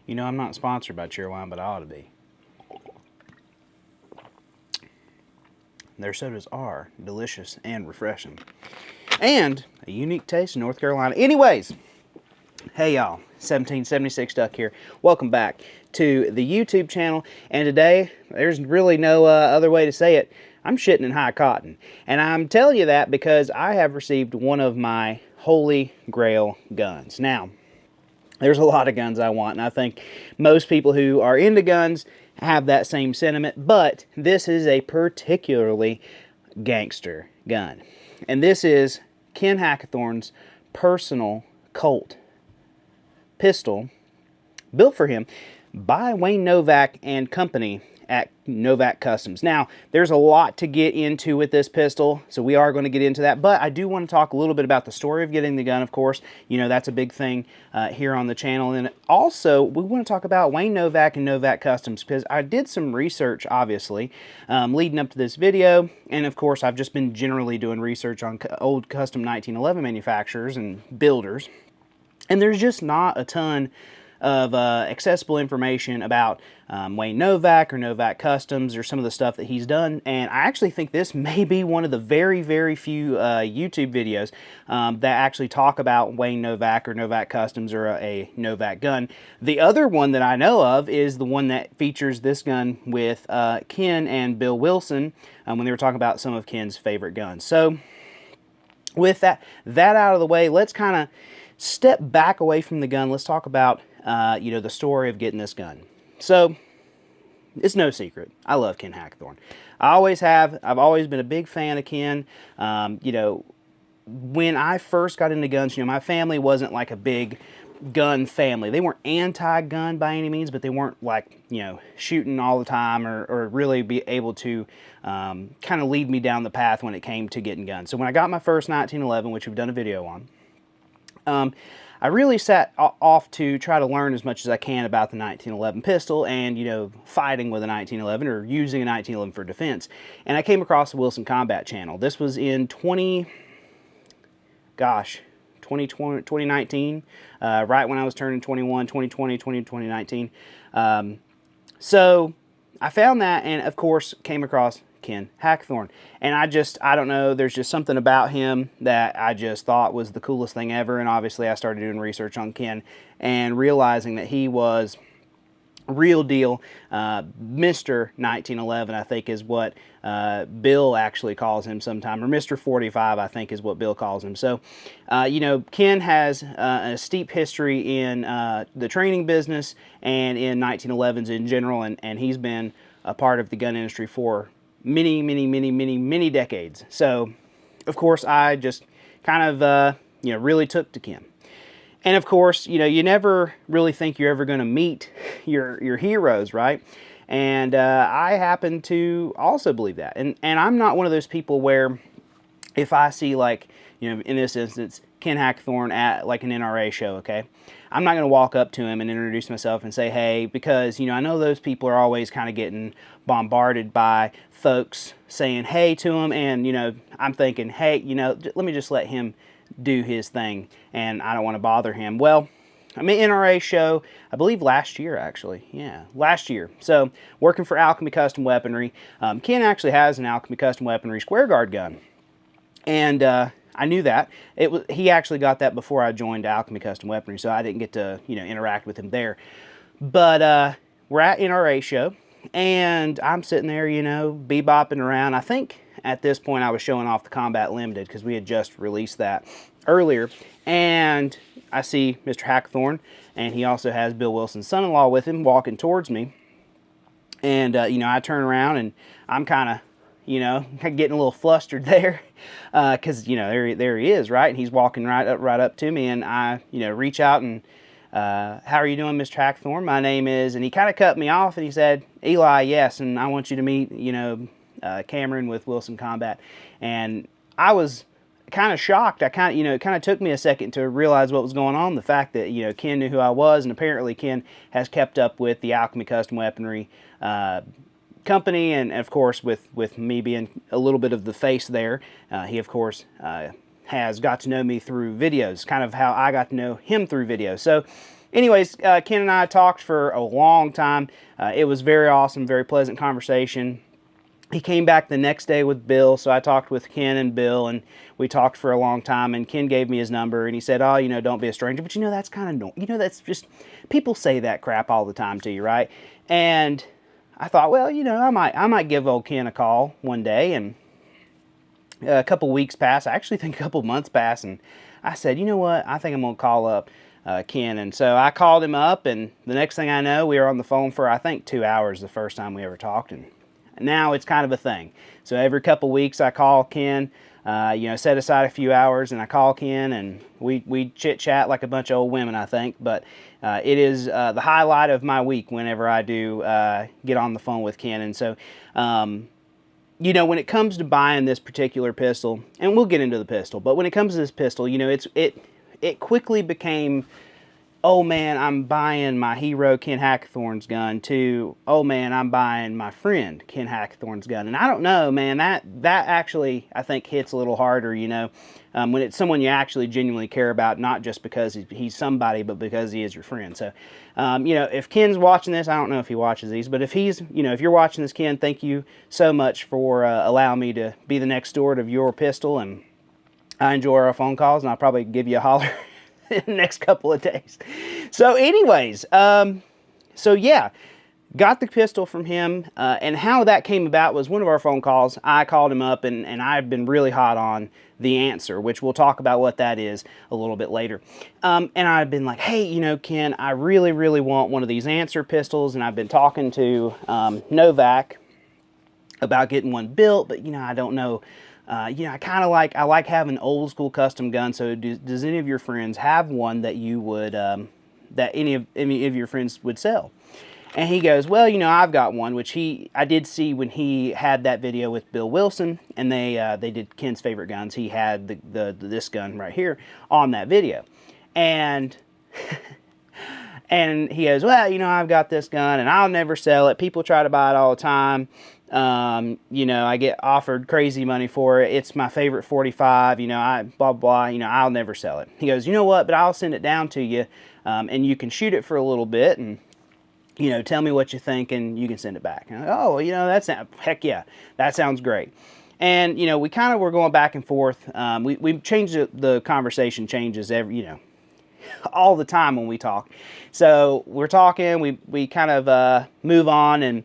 You know, I'm not sponsored by Cheerwine, but I ought to be. Their sodas are delicious and refreshing. And a unique taste in North Carolina. Anyways, hey y'all, 1776 Duck here. Welcome back to the YouTube channel. And today, there's really no other way to say it. I'm shitting in high cotton. And I'm telling you that because I have received one of my holy grail guns. Now, there's a lot of guns I want, and I think most people who are into guns have that same sentiment, but this is a particularly gangster gun. And this is Ken Hackathorn's personal Colt pistol, built for him by Wayne Novak and company at Novak Customs. Now, there's a lot to get into with this pistol, so we are going to get into that, but I do want to talk a little bit about the story of getting the gun, of course. You know, that's a big thing here on the channel. And also, we want to talk about Wayne Novak and Novak Customs, because I did some research, obviously, leading up to this video, and of course, I've just been generally doing research on old custom 1911 manufacturers and builders, and there's just not a ton of accessible information about Wayne Novak or Novak Customs or some of the stuff that he's done. And I actually think this may be one of the very, very few YouTube videos that actually talk about Wayne Novak or Novak Customs or a Novak gun. The other one that I know of is the one that features this gun with Ken and Bill Wilson when they were talking about some of Ken's favorite guns. So with that out of the way, let's kind of step back away from the gun. Let's talk about you know, the story of getting this gun. So, it's no secret, I love Ken Hackathorn. I always have. I've always been a big fan of Ken. You know, when I first got into guns, you know, my family wasn't like a big gun family. They weren't anti-gun by any means, but they weren't like, you know, shooting all the time or really be able to kind of lead me down the path when it came to getting guns. So when I got my first 1911, which we've done a video on, I really set off to try to learn as much as I can about the 1911 pistol and, you know, fighting with a 1911 or using a 1911 for defense. And I came across the Wilson Combat channel. This was in 2019, right when I was turning 21, 2020, 2019. So I found that, and of course came across Ken Hackathorn. And I don't know, there's just something about him that I just thought was the coolest thing ever. And obviously I started doing research on Ken and realizing that he was real deal Mr. 1911, I think is what Bill actually calls him sometime, or Mr. 45, I think is what Bill calls him. So, you know, Ken has a steep history in the training business and in 1911s in general, and he's been a part of the gun industry for many decades. So, of course, I just kind of, you know, really took to Ken. And of course, you know, you never really think you're ever going to meet your heroes, right? And I happen to also believe that. And I'm not one of those people where if I see, like, you know, in this instance, Ken Hackathorn at like an NRA show, okay, I'm not going to walk up to him and introduce myself and say, hey, because, you know, I know those people are always kind of getting bombarded by folks saying hey to him, and, you know, I'm thinking, hey, you know, let me just let him do his thing, and I don't want to bother him. Well, I'm at NRA show, I believe last year, actually. Yeah, last year. So, working for Alchemy Custom Weaponry. Ken actually has an Alchemy Custom Weaponry square guard gun. And I knew that. He actually got that before I joined Alchemy Custom Weaponry, so I didn't get to, you know, interact with him there. But we're at NRA show, and I'm sitting there, you know, bebopping around. I think at this point I was showing off the Combat Limited because we had just released that earlier. And I see Mr. Hackathorn, and he also has Bill Wilson's son-in-law with him walking towards me. And, you know, I turn around, and I'm kind of, you know, getting a little flustered there because, you know, there he is, right? And he's walking right up to me, and I, you know, reach out and, how are you doing, Mr. Hackathorn? My name is, and he kind of cut me off, and he said, Eli, yes, and I want you to meet, you know, Cameron with Wilson Combat. And I was kind of shocked. It kind of took me a second to realize what was going on. The fact that, you know, Ken knew who I was, and apparently Ken has kept up with the Alchemy Custom Weaponry company, and of course with me being a little bit of the face there, he of course has got to know me through videos, kind of how I got to know him through videos. So anyways, Ken and I talked for a long time. It was very awesome, very pleasant conversation. He came back the next day with Bill, so I talked with Ken and Bill, and we talked for a long time, and Ken gave me his number, and he said, oh, don't be a stranger, but that's kind of, that's just, people say that crap all the time to you, right? And I thought, well, I might give old Ken a call one day, and a couple weeks passed. I actually think a couple months passed, and I said, you know what, I think I'm going to call up Ken. And so I called him up, and the next thing I know, we were on the phone for, I think, 2 hours the first time we ever talked, and now it's kind of a thing. So every couple weeks I call Ken, set aside a few hours, and I call Ken, and we chit-chat like a bunch of old women, I think. But it is the highlight of my week whenever I do get on the phone with Ken. And so, when it comes to buying this particular pistol, and we'll get into the pistol, but when it comes to this pistol, it quickly became, oh man, I'm buying my hero Ken Hackathorn's gun, to, oh man, I'm buying my friend Ken Hackathorn's gun. And I don't know, man, that actually, I think, hits a little harder, when it's someone you actually genuinely care about, not just because he's somebody, but because he is your friend. So, if Ken's watching this, I don't know if he watches these, but if he's, if you're watching this, Ken, thank you so much for allowing me to be the next steward of your pistol, and I enjoy our phone calls, and I'll probably give you a holler in the next couple of days. So anyways, so yeah, got the pistol from him, and how that came about was one of our phone calls. I called him up, and I've been really hot on the Answer, which we'll talk about what that is a little bit later. And I've been like, hey, Ken, I really, really want one of these Answer pistols, and I've been talking to Novak about getting one built, but I don't know. I like having old school custom guns. So does any of your friends have one that you would, that any of your friends would sell? And he goes, well, I've got one, which I did see when he had that video with Bill Wilson, and they did Ken's favorite guns. He had this gun right here on that video, and and he goes, well, I've got this gun, and I'll never sell it. People try to buy it all the time. I get offered crazy money for it. It's my favorite 45, blah, blah, I'll never sell it. He goes, you know what, but I'll send it down to you, and you can shoot it for a little bit, and, tell me what you think, and you can send it back. And I go, oh, heck yeah, that sounds great. And, we kind of were going back and forth. We changed the conversation changes all the time when we talk. So we're talking, we kind of move on, and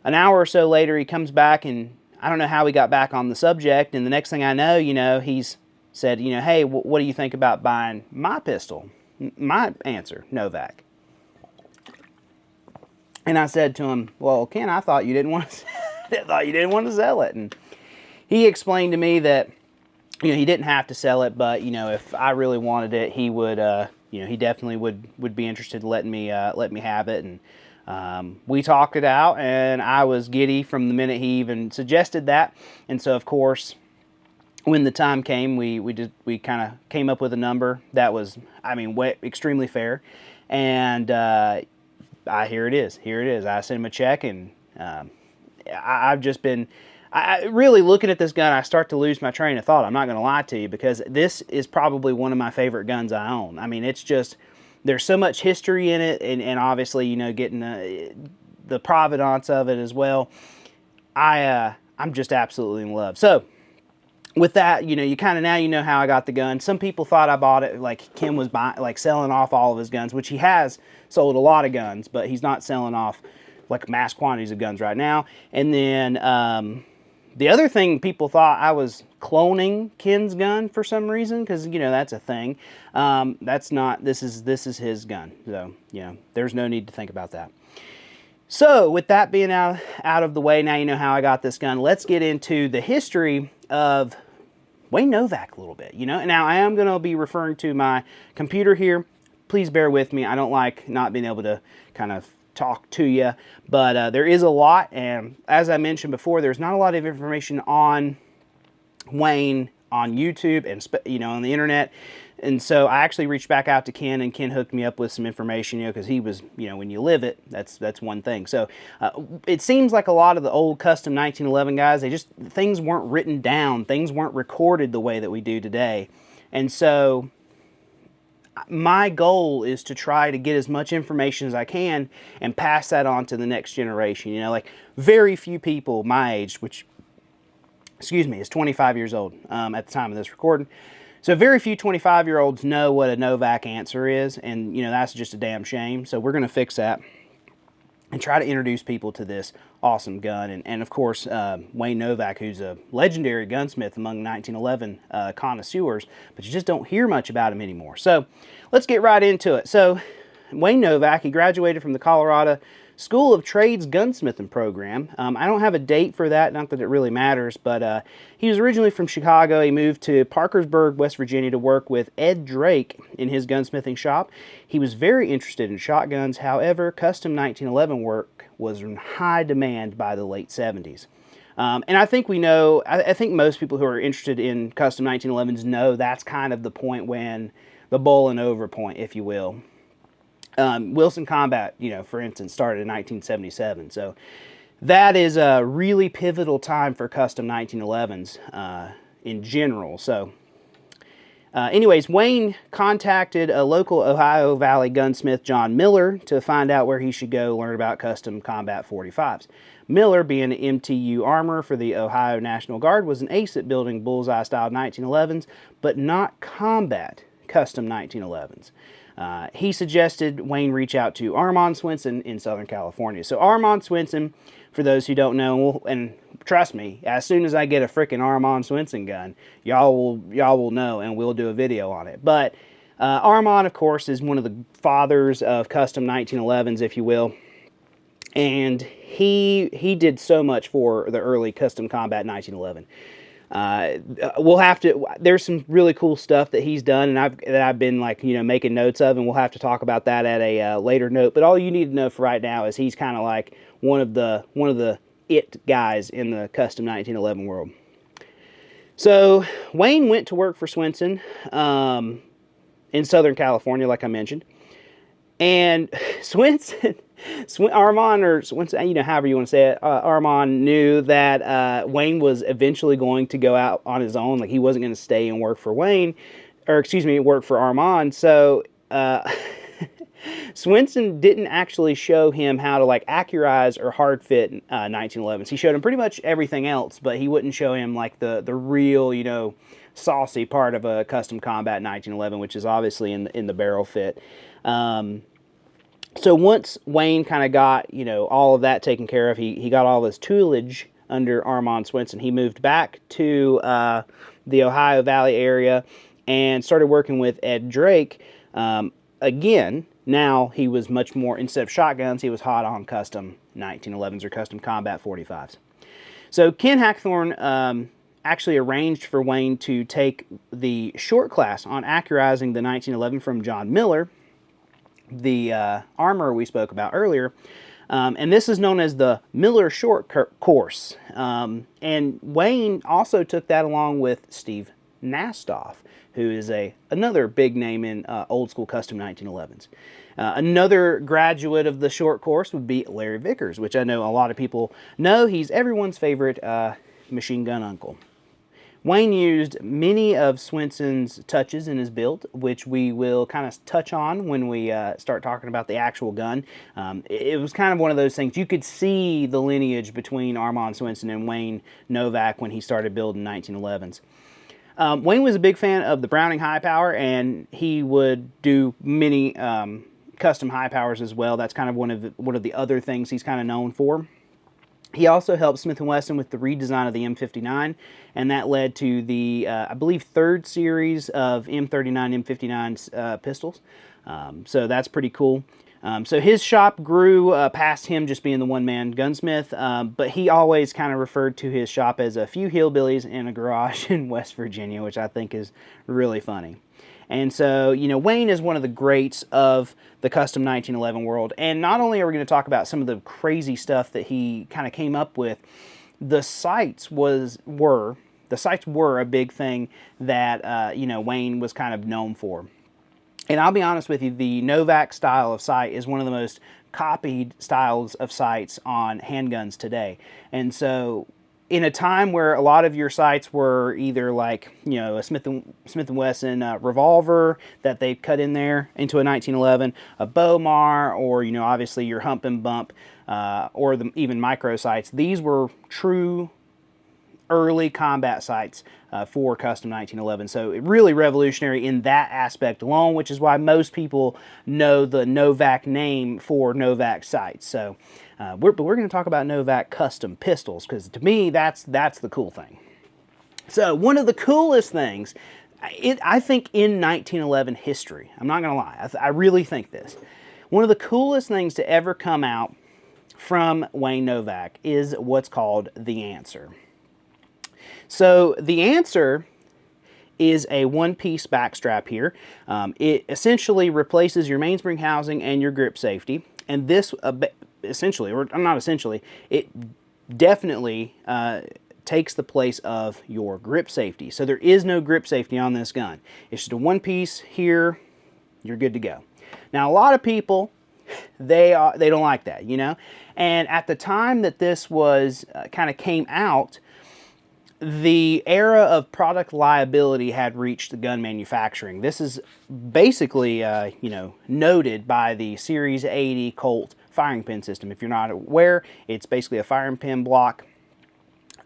an hour or so later, he comes back, and I don't know how we got back on the subject, and the next thing I know, he's said, hey, what do you think about buying my pistol, my Answer, Novak? And I said to him, well, Ken, I thought you didn't want to sell it. And he explained to me that, he didn't have to sell it, but, if I really wanted it, he would, he definitely would be interested in letting me have it. And we talked it out, and I was giddy from the minute he even suggested that. And so, of course, when the time came, we kind of came up with a number that was, extremely fair. And here it is. I sent him a check, and I've just been really looking at this gun. I start to lose my train of thought. I'm not going to lie to you, because this is probably one of my favorite guns I own. It's just, there's so much history in it, and obviously, getting the provenance of it as well. I'm just absolutely in love. So, with that, you kind of now how I got the gun. Some people thought I bought it like Kim was selling off all of his guns, which he has sold a lot of guns, but he's not selling off like mass quantities of guns right now. And then the other thing, people thought I was cloning Ken's gun for some reason, because that's a thing. That's not. This is his gun, so there's no need to think about that. So with that being out of the way, now you know how I got this gun. Let's get into the history of Wayne Novak a little bit. Now I am going to be referring to my computer here. Please bear with me. I don't like not being able to kind of talk to you, but there is a lot, and as I mentioned before, there's not a lot of information on Wayne on YouTube and on the internet. And so I actually reached back out to Ken, and Ken hooked me up with some information, because he was, when you live it, that's one thing. So it seems like a lot of the old custom 1911 guys, things weren't written down, things weren't recorded the way that we do today. And so my goal is to try to get as much information as I can and pass that on to the next generation. You know, like very few people my age, which, excuse me, is 25 years old at the time of this recording. So very few 25-year-olds know what a Novak answer is, and you know, that's just a damn shame. So we're going to fix that and try to introduce people to this awesome gun. And of course, Wayne Novak, who's a legendary gunsmith among 1911 connoisseurs, but you just don't hear much about him anymore. So let's get right into it. So Wayne Novak, he graduated from the Colorado School of Trades gunsmithing program. I don't have a date for that, not that it really matters, but he was originally from Chicago. He moved to Parkersburg, West Virginia to work with Ed Drake in his gunsmithing shop. He was very interested in shotguns. However, custom 1911 work was in high demand by the late 70s. And I think we know, I think most people who are interested in custom 1911s know that's kind of the point when, the bowling over point, if you will. Wilson Combat, you know, for instance, started in 1977. So that is a really pivotal time for custom 1911s in general. So anyways, Wayne contacted a local Ohio Valley gunsmith, John Miller, to find out where he should go learn about custom combat 45s. Miller, being an MTU armorer for the Ohio National Guard, was an ace at building bullseye-style 1911s, but not combat custom 1911s. He suggested Wayne reach out to Armand Swenson in Southern California. So Armand Swenson, for those who don't know, and trust me, as soon as I get a frickin' Armand Swenson gun, y'all will know, and we'll do a video on it. But Armand, of course, is one of the fathers of custom 1911s, if you will. And he did so much for the early custom combat 1911. We'll have to, there's some really cool stuff that he's done, and I've been, like, you know, making notes of, and we'll have to talk about that at a later note. But all you need to know for right now is he's kind of like one of the it guys in the custom 1911 world. So Wayne went to work for Swenson in Southern California, like I mentioned, and Armand, or Swenson, you know, however you want to say it, Armand knew that Wayne was eventually going to go out on his own. Like, he wasn't going to stay and work for Wayne, or excuse me, work for Armand. So Swenson didn't actually show him how to, like, accurize or hard fit 1911s. He showed him pretty much everything else, but he wouldn't show him, like, the real, you know, saucy part of a custom combat 1911, which is obviously in the barrel fit. So once Wayne kind of got, you know, all of that taken care of, he got all his toolage under Armand Swenson. He moved back to the Ohio Valley area and started working with Ed Drake. Again, now he was much more, instead of shotguns, he was hot on custom 1911s or custom combat 45s. So Ken Hackathorn actually arranged for Wayne to take the short class on accurizing the 1911 from John Miller, the armorer we spoke about earlier, and this is known as the Miller Short Course. And Wayne also took that along with Steve Nastoff, who is another big name in old school custom 1911s. Another graduate of the short course would be Larry Vickers, which I know a lot of people know. He's everyone's favorite machine gun uncle. Wayne used many of Swenson's touches in his build, which we will kind of touch on when we start talking about the actual gun. It was kind of one of those things. You could see the lineage between Armand Swenson and Wayne Novak when he started building 1911s. Wayne was a big fan of the Browning high power, and he would do many custom high powers as well. That's kind of one of the other things he's kind of known for. He also helped Smith & Wesson with the redesign of the M59, and that led to the, I believe, third series of M39, M59 pistols. So that's pretty cool. So his shop grew past him just being the one-man gunsmith, but he always kind of referred to his shop as a few hillbillies in a garage in West Virginia, which I think is really funny. And so, you know, Wayne is one of the greats of the custom 1911 world. And not only are we going to talk about some of the crazy stuff that he kind of came up with, the sights were a big thing that, you know, Wayne was kind of known for. And I'll be honest with you, the Novak style of sight is one of the most copied styles of sights on handguns today. And so in a time where a lot of your sights were either like, you know, a Smith and Wesson revolver that they cut in there into a 1911, a Bowmar, or, you know, obviously your hump and bump, or even micro sights. These were true early combat sights for custom 1911. So it really revolutionary in that aspect alone, which is why most people know the Novak name for Novak sights. So, but we're going to talk about Novak custom pistols, because to me, that's the cool thing. So one of the coolest things, I think in 1911 history, I'm not going to lie, I really think this, one of the coolest things to ever come out from Wayne Novak is what's called the Answer. So the Answer is a one-piece backstrap here. It essentially replaces your mainspring housing and your grip safety. And this essentially, or not essentially, it definitely takes the place of your grip safety. So there is no grip safety on this gun. It's just a one-piece here. You're good to go. Now, a lot of people, they don't like that, you know. And at the time that this was kind of came out, the era of product liability had reached the gun manufacturing. This is basically, you know, noted by the Series 80 Colt firing pin system. If you're not aware, it's basically a firing pin block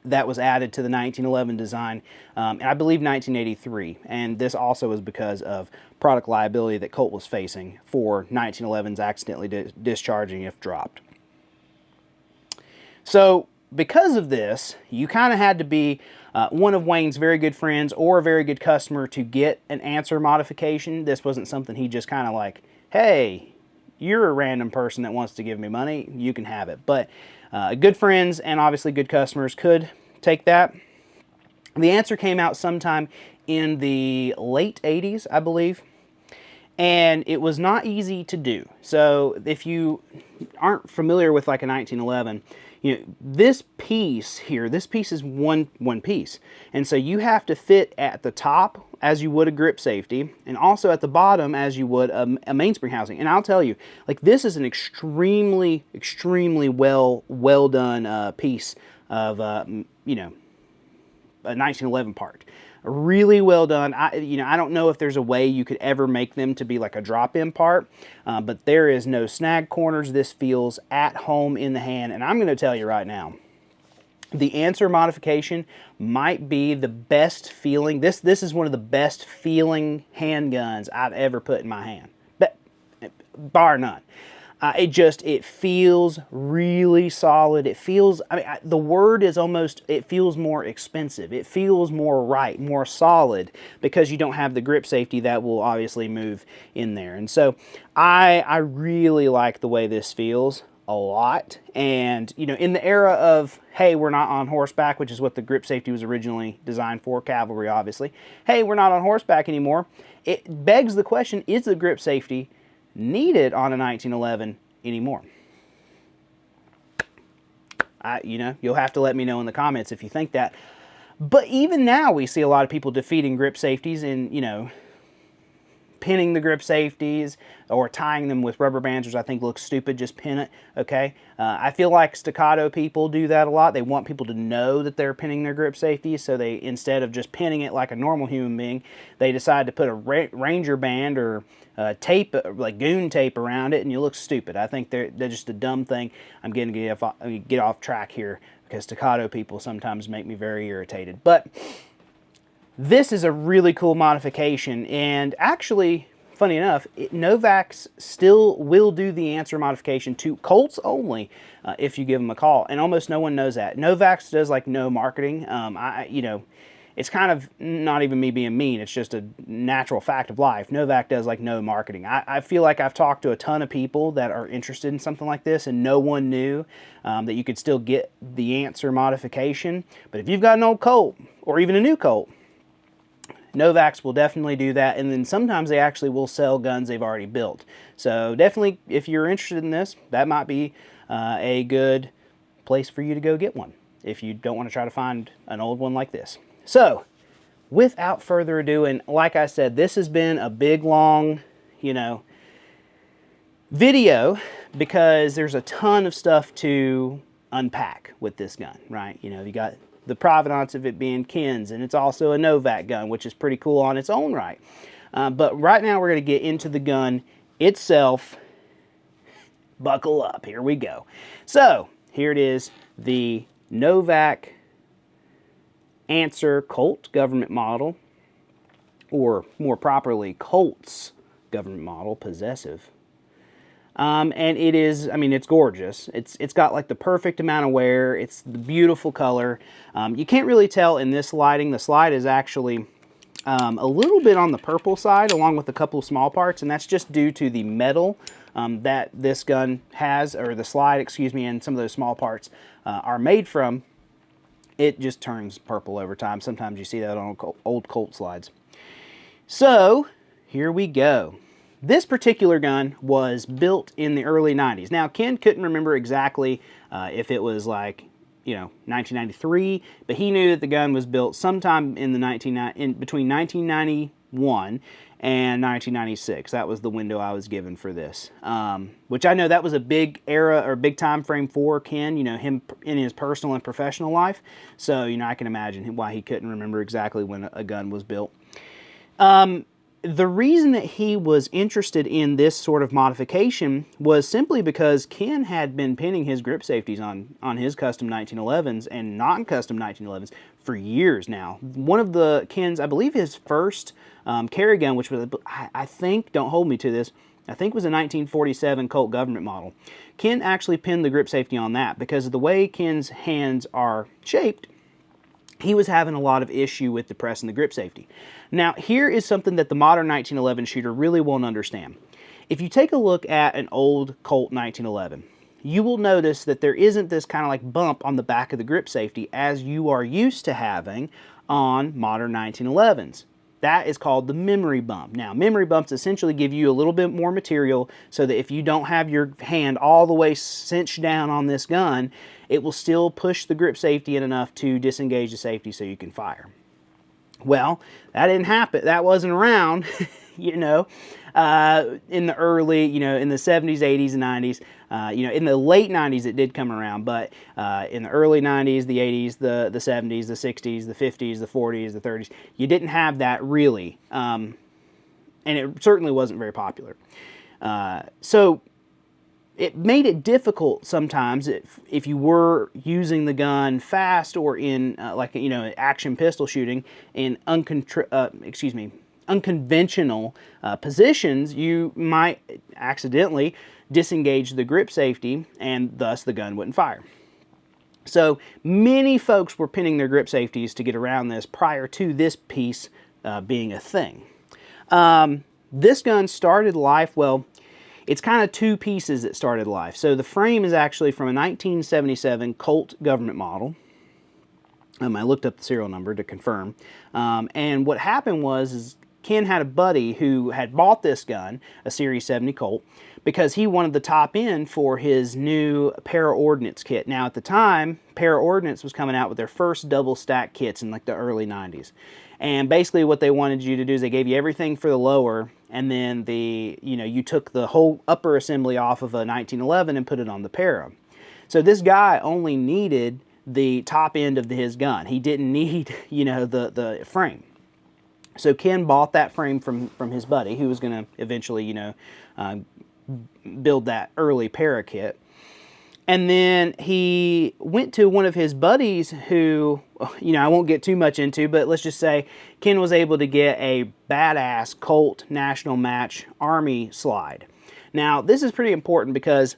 that was added to the 1911 design, and I believe 1983. And this also is because of product liability that Colt was facing for 1911s accidentally discharging if dropped. So, because of this, you kind of had to be one of Wayne's very good friends or a very good customer to get an Answer modification. This wasn't something he just kind of like, hey, you're a random person that wants to give me money, you can have it. But good friends and obviously good customers could take that. The Answer came out sometime in the late 80s, I believe. And it was not easy to do. So if you aren't familiar with like a 1911, you know, this piece here, this piece is one piece. And so you have to fit at the top as you would a grip safety, and also at the bottom as you would a mainspring housing. And I'll tell you, like, this is an extremely well done piece of you know, a 1911 part. Really well done. You know, I don't know if there's a way you could ever make them to be like a drop-in part, but there is no snag corners. This feels at home in the hand, and I'm going to tell you right now, the Answer modification might be the best feeling. This is one of the best feeling handguns I've ever put in my hand, but bar none. It feels really solid. It feels, I mean, the word is almost, it feels more expensive. It feels more right, more solid, because you don't have the grip safety that will obviously move in there. And so I really like the way this feels a lot. And, you know, in the era of, hey, we're not on horseback, which is what the grip safety was originally designed for, cavalry obviously. Hey, we're not on horseback anymore. It begs the question, is the grip safety needed on a 1911 anymore? You know, you'll have to let me know in the comments if you think that. But even now, we see a lot of people defeating grip safeties and, you know, pinning the grip safeties or tying them with rubber bands, which I think looks stupid. Just pin it, okay? I feel like staccato people do that a lot. They want people to know that they're pinning their grip safeties, so they, instead of just pinning it like a normal human being, they decide to put a ranger band or tape, like goon tape around it, and you look stupid. I think they're just a dumb thing. I'm going to get off track here, because staccato people sometimes make me very irritated. But this is a really cool modification, and actually, funny enough, Novak's still will do the Answer modification to Colts only if you give them a call, and almost no one knows that. Novak's does like no marketing. You know, it's kind of not even me being mean, it's just a natural fact of life. Novak does like no marketing. I feel like I've talked to a ton of people that are interested in something like this, and no one knew that you could still get the Answer modification. But if you've got an old Colt, or even a new Colt, Novaks will definitely do that, and then sometimes they actually will sell guns they've already built. So definitely, if you're interested in this, that might be a good place for you to go get one, if you don't want to try to find an old one like this. So, without further ado, and like I said, this has been a big, long, you know, video, because there's a ton of stuff to unpack with this gun, right? You know, you got the provenance of it being Ken's, and it's also a Novak gun, which is pretty cool on its own right. But right now we're going to get into the gun itself. Buckle up, here we go. So here it is, the Novak Answer Colt government model, or more properly, Colt's government model, possessive. And it is, I mean, it's gorgeous. It's got like the perfect amount of wear. It's the beautiful color. You can't really tell in this lighting. The slide is actually a little bit on the purple side, along with a couple of small parts, and that's just due to the metal that this gun has, or the slide, excuse me, and some of those small parts are made from. It just turns purple over time. Sometimes you see that on old Colt slides. So here we go. This particular gun was built in the early 90s. Now, Ken couldn't remember exactly if it was like, 1993, but he knew that the gun was built sometime in between 1991 and 1996. That was the window I was given for this, which I know that was a big era or big time frame for Ken, him in his personal and professional life. So, I can imagine why he couldn't remember exactly when a gun was built. The reason that he was interested in this sort of modification was simply because Ken had been pinning his grip safeties on his custom 1911s and non-custom 1911s for years now. One of the Ken's, I believe his first carry gun, which was, I think, don't hold me to this, I think was a 1947 Colt government model. Ken actually pinned the grip safety on that because of the way Ken's hands are shaped. He was having a lot of issue with depressing the grip safety. Now, here is something that the modern 1911 shooter really won't understand. If you take a look at an old Colt 1911, you will notice that there isn't this kind of like bump on the back of the grip safety as you are used to having on modern 1911s. That is called the memory bump. Now, memory bumps essentially give you a little bit more material so that if you don't have your hand all the way cinched down on this gun, it will still push the grip safety in enough to disengage the safety so you can fire. Well, that didn't happen. That wasn't around, in the early, in the 70s, 80s, and 90s. In the late 90s it did come around, but in the early 90s, the 80s, the 70s, the 60s, the 50s, the 40s, the 30s, you didn't have that really. And it certainly wasn't very popular. So it made it difficult sometimes if you were using the gun fast or in action pistol shooting in unconventional positions. You might accidentally disengage the grip safety and thus the gun wouldn't fire. So many folks were pinning their grip safeties to get around this prior to this piece being a thing. This gun started life, well, it's kind of two pieces that started life. So the frame is actually from a 1977 Colt government model. I looked up the serial number to confirm. And what happened was Ken had a buddy who had bought this gun, a Series 70 Colt, because he wanted the top end for his new Para-Ordnance kit. Now at the time, Para-Ordnance was coming out with their first double stack kits in like the early 90s. And basically what they wanted you to do is they gave you everything for the lower, and then you took the whole upper assembly off of a 1911 and put it on the Para. So this guy only needed the top end of his gun. He didn't need, the frame. So Ken bought that frame from his buddy, who was going to eventually, build that early Para kit. And then he went to one of his buddies who, I won't get too much into, but let's just say Ken was able to get a badass Colt National Match Army slide. Now, this is pretty important because,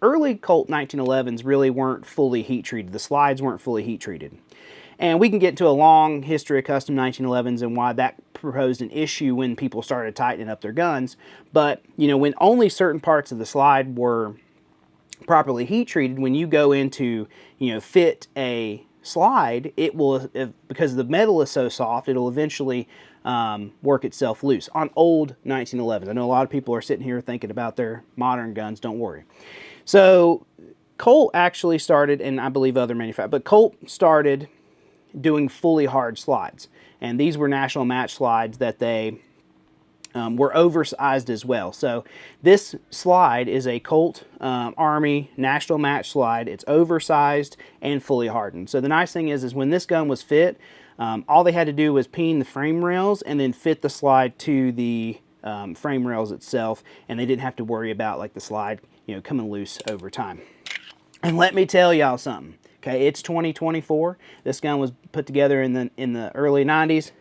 early Colt 1911s really weren't fully heat treated. The slides weren't fully heat treated. And we can get into a long history of custom 1911s and why that posed an issue when people started tightening up their guns. But, when only certain parts of the slide were properly heat treated, when you go into, fit a slide, it will, because the metal is so soft, it'll eventually work itself loose on old 1911s. I know a lot of people are sitting here thinking about their modern guns. Don't worry. So Colt actually started, and I believe other manufacturers, but Colt started doing fully hard slides. And these were National Match slides that they were oversized as well. So this slide is a Colt Army National Match slide. It's oversized and fully hardened. So the nice thing is when this gun was fit, all they had to do was peen the frame rails and then fit the slide to the frame rails itself, and they didn't have to worry about like the slide, you know, coming loose over time. And let me tell y'all something. Okay, it's 2024. This gun was put together in the early 90s,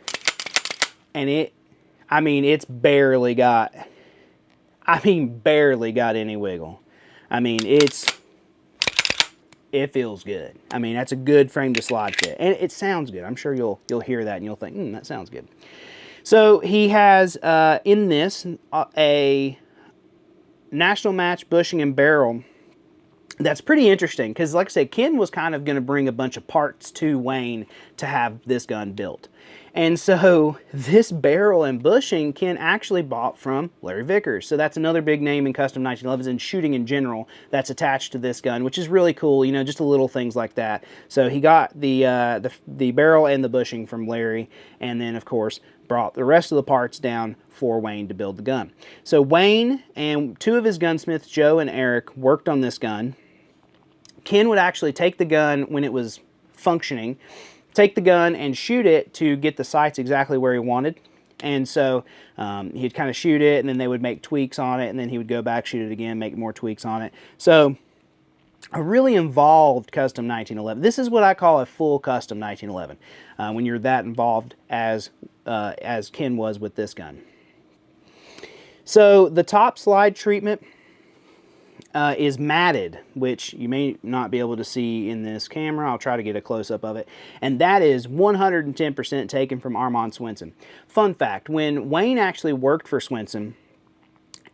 and it's barely got any wiggle. I mean, it feels good. I mean, that's a good frame to slide fit, and it sounds good. I'm sure you'll hear that and you'll think, that sounds good. So he has in this a National Match bushing and barrel. That's pretty interesting because, like I said, Ken was kind of going to bring a bunch of parts to Wayne to have this gun built. And so this barrel and bushing Ken actually bought from Larry Vickers. So that's another big name in custom 1911s and shooting in general that's attached to this gun, which is really cool, you know, just the little things like that. So he got the barrel and the bushing from Larry, and then, of course, brought the rest of the parts down for Wayne to build the gun. So Wayne and two of his gunsmiths, Joe and Eric, worked on this gun. Ken would actually take the gun when it was functioning, take the gun and shoot it to get the sights exactly where he wanted. And so he'd kind of shoot it, and then they would make tweaks on it, and then he would go back, shoot it again, make more tweaks on it. So a really involved custom 1911. This is what I call a full custom 1911, when you're that involved as Ken was with this gun. So the top slide treatment is matted, which you may not be able to see in this camera. I'll try to get a close-up of it. And that is 110% taken from Armand Swenson. Fun fact, when Wayne actually worked for Swenson,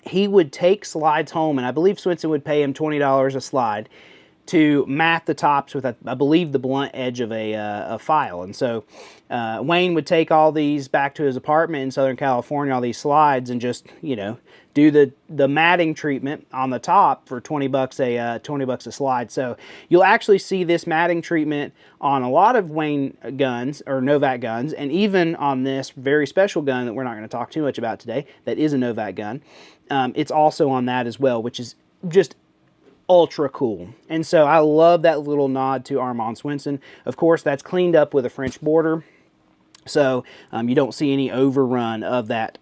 he would take slides home, and I believe Swenson would pay him $20 a slide to mat the tops with, I believe, the blunt edge of a file. And so Wayne would take all these back to his apartment in Southern California, all these slides, and just, you know, do the matting treatment on the top for 20 bucks a slide. So you'll actually see this matting treatment on a lot of Wayne guns or Novak guns, and even on this very special gun that we're not going to talk too much about today that is a Novak gun. It's also on that as well, which is just ultra cool. And so I love that little nod to Armand Swenson. Of course, that's cleaned up with a French border, so you don't see any overrun of that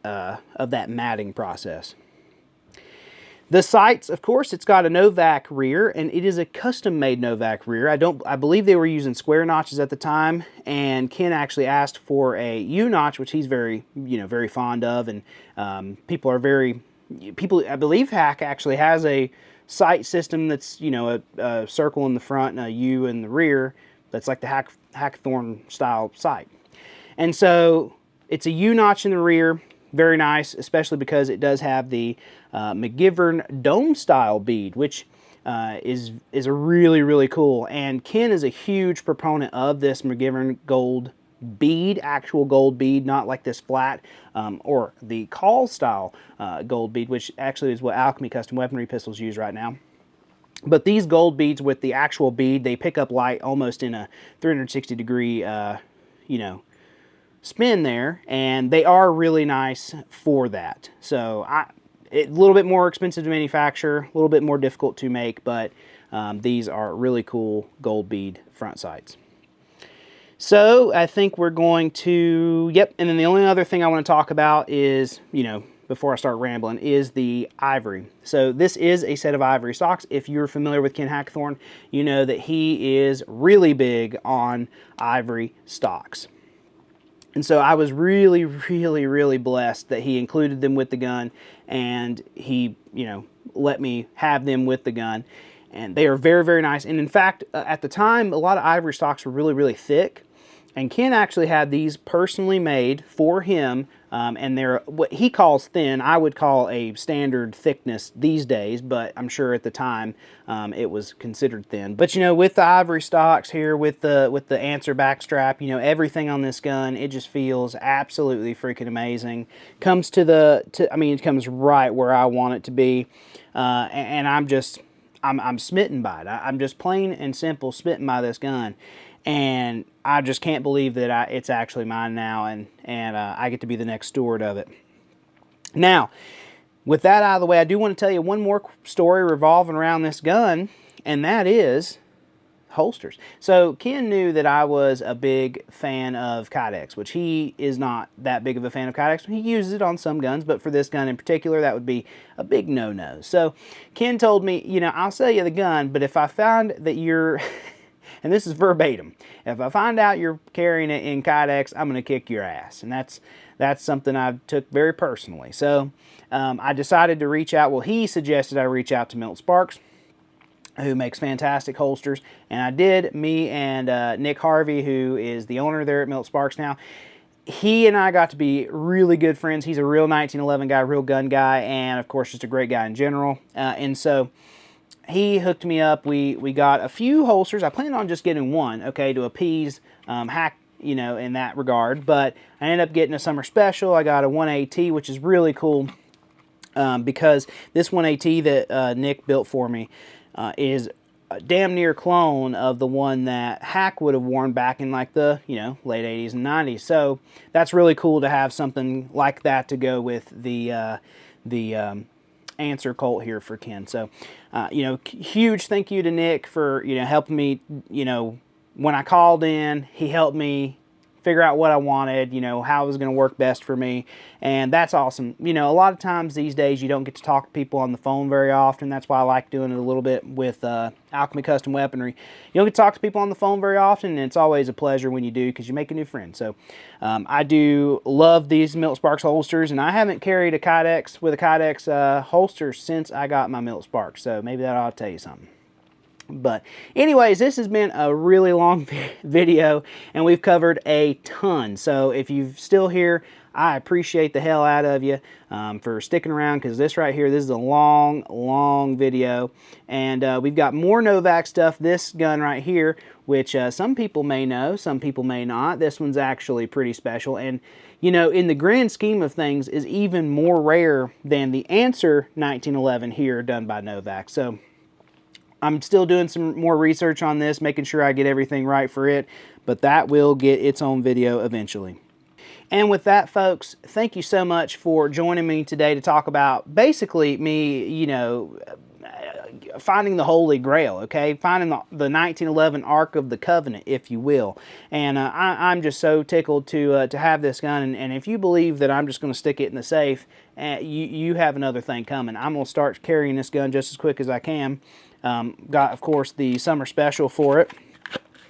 matting process. The sights, of course, it's got a Novak rear, and it is a custom-made Novak rear. I believe they were using square notches at the time, and Ken actually asked for a U-notch, which he's very fond of, and I believe Hack actually has a sight system that's, you know, a circle in the front and a U in the rear. That's like the Hackathorn style sight. And so it's a U-notch in the rear. Very nice, especially because it does have the McGivern dome style bead, which is a really, really cool. And Ken is a huge proponent of this McGivern gold bead, actual gold bead, not like this flat or the call style gold bead, which actually is what Alchemy custom weaponry pistols use right now. But these gold beads with the actual bead, they pick up light almost in a 360 degree, spin there, and they are really nice for that. So a little bit more expensive to manufacture, a little bit more difficult to make, but these are really cool gold bead front sights. So I think we're going to, and then the only other thing I want to talk about is, before I start rambling, is the ivory. So this is a set of ivory stocks. If you're familiar with Ken Hackathorn, you know that he is really big on ivory stocks. And so I was really, really, really blessed that he included them with the gun, and he, let me have them with the gun. And they are very, very nice. And in fact, at the time, a lot of ivory stocks were really, really thick. And Ken actually had these personally made for him, and they're what he calls thin. I would call a standard thickness these days, but I'm sure at the time it was considered thin. But with the ivory stocks here, with the answer backstrap, everything on this gun, it just feels absolutely freaking amazing. It comes it comes right where I want it to be, and I'm smitten by it. I'm just plain and simple smitten by this gun. And I just can't believe that it's actually mine now, and I get to be the next steward of it. Now, with that out of the way, I do want to tell you one more story revolving around this gun, and that is holsters. So Ken knew that I was a big fan of Kydex, which he is not that big of a fan of Kydex. He uses it on some guns, but for this gun in particular, that would be a big no-no. So Ken told me, you know, I'll sell you the gun, but if I find that you're, and this is verbatim, if I find out you're carrying it in Kydex, I'm going to kick your ass. And that's something I took very personally. So I decided to reach out. Well, he suggested I reach out to Milt Sparks, who makes fantastic holsters, and I did. Me and Nick Harvey, who is the owner there at Milt Sparks now, he and I got to be really good friends. He's a real 1911 guy, real gun guy, and of course just a great guy in general. And so he hooked me up. We got a few holsters. I planned on just getting one, okay, to appease Hack, you know, in that regard, but I ended up getting a summer special. I got a 1AT, which is really cool because this 1AT that Nick built for me is a damn near clone of the one that Hack would have worn back in like the, you know, late 80s and 90s. So that's really cool to have something like that to go with the Answer Colt here for Ken. So, you know, huge thank you to Nick for, you know, helping me, you know, when I called in, he helped me figure out what I wanted, you know, how it was going to work best for me, and that's awesome. You know, a lot of times these days you don't get to talk to people on the phone very often. That's why I like doing it a little bit with Alchemy Custom Weaponry. You don't get to talk to people on the phone very often, and it's always a pleasure when you do because you make a new friend. So I do love these Milt Sparks holsters, and I haven't carried a Kydex with a Kydex holster since I got my Milt Sparks, so maybe that ought to tell you something. But anyways, this has been a really long video, and we've covered a ton. So if you're still here, I appreciate the hell out of you for sticking around, because this right here, this is a long video. And we've got more Novak stuff. This gun right here, which some people may know, some people may not. This one's actually pretty special. And, you know, in the grand scheme of things, is even more rare than the Answer 1911 here done by Novak. So I'm still doing some more research on this, making sure I get everything right for it, but that will get its own video eventually. And with that, folks, thank you so much for joining me today to talk about basically me, you know, finding the Holy Grail, okay? Finding the 1911 Ark of the Covenant, if you will. And I'm just so tickled to have this gun. And if you believe that I'm just going to stick it in the safe, you have another thing coming. I'm going to start carrying this gun just as quick as I can. Got, of course, the summer special for it.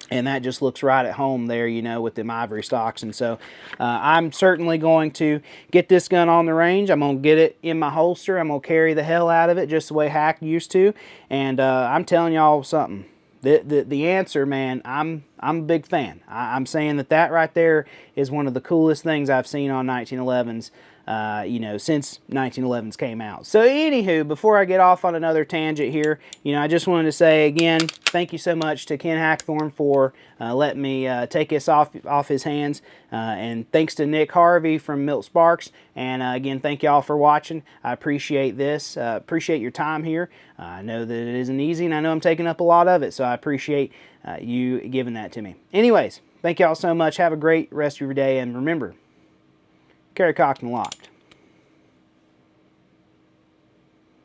And that just looks right at home there, you know, with them ivory stocks. And so I'm certainly going to get this gun on the range. I'm going to get it in my holster. I'm going to carry the hell out of it just the way Hack used to. And I'm telling y'all something. The Answer, man, I'm a big fan. I'm saying that right there is one of the coolest things I've seen on 1911s. You know, since 1911s came out. So anywho, before I get off on another tangent here, you know, I just wanted to say again, thank you so much to Ken Hackathorn for letting me take this off his hands. And thanks to Nick Harvey from Milt Sparks. And again, thank y'all for watching. I appreciate this. Appreciate your time here. I know that it isn't easy, and I know I'm taking up a lot of it, so I appreciate you giving that to me. Anyways, thank y'all so much. Have a great rest of your day, and remember, carry cocked and locked.